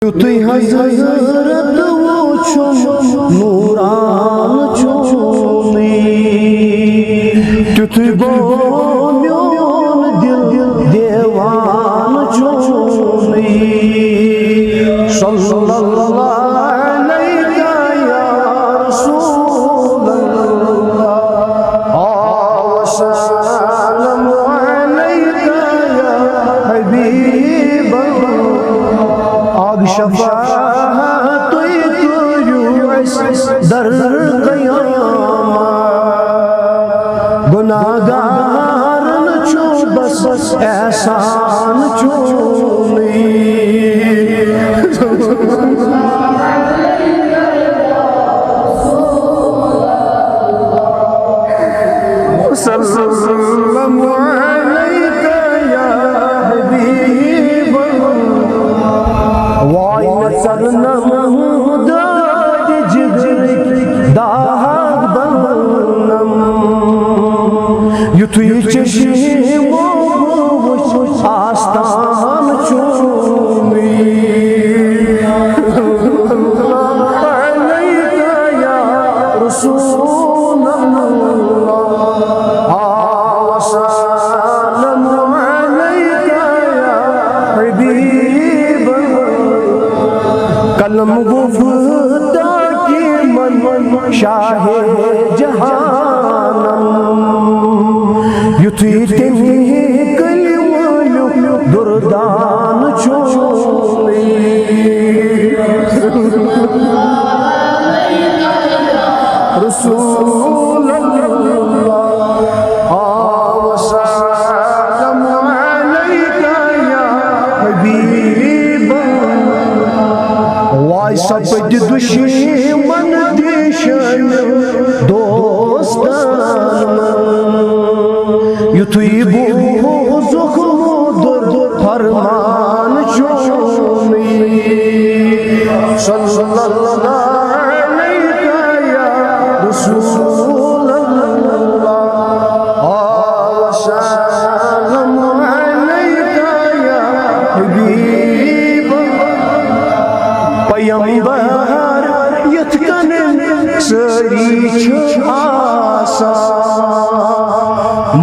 युतुई हज़रत वुचुम नूरान चुनी तुतुई गो म्योन दिल देवान चुनी सल्लल्लाहु अलैका या रसूलल्लाह वसल्लम अलैका या हबीबल्लाह आग शफाअत दर क़यामत गुनाहगारन चो बस एहसान चोनी सल्लल्लाहु अलैका या हबीबल्लाह वाई सरनम दाद जिगर दाग बनम युतुई चश्मो आस्तान चूमी अलैका या रसूलल्लाह वसल्लम अलैका या हबीबल्लाह कलम गुफ्ता की मन शाहे जहानम युतुई तेमी कलिमो दुर्दान चोली रसूलल्लाह वसल्लम अलैका या हबीबल्लाह वाई सपद दुश्मन दिशन दोस्तान युतुई बुज़ुक मुदुर फरमान चोमी सल्लल्लाहु अलैका या रसूलल्लाह वसल्लम अलैका या हबीबल्लाह पैगंबर यथ कन सारी आसान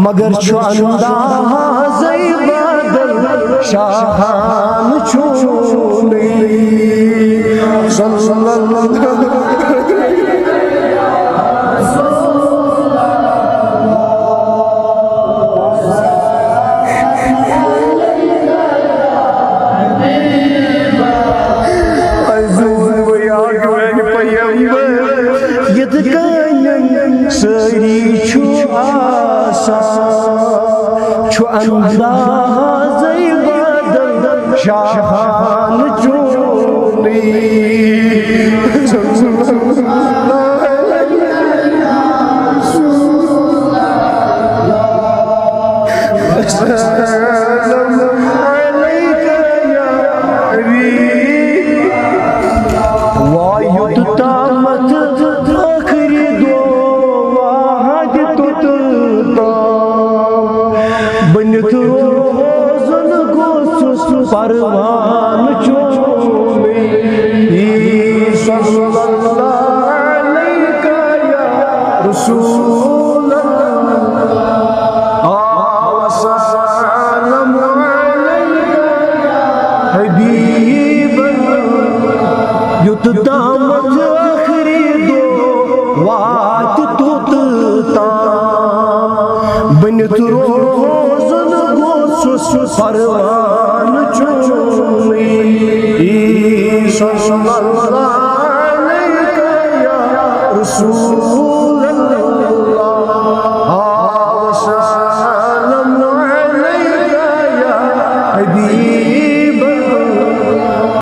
मगर छो अंदाज़ बदल शाहान चूनी सल्लल्लाहु सारी छो आसान छो अंदाज़ बदल शाहान चूनी परवान चूमी सल्लल्लाहु अलैका या रसूलल्लाह वसल्लम अलैका हबीबल्लाह युत दामत आखिरी दो वात तुत ताम बनित रोज़न गोसुस परवान चूमी सल्लल्लाहु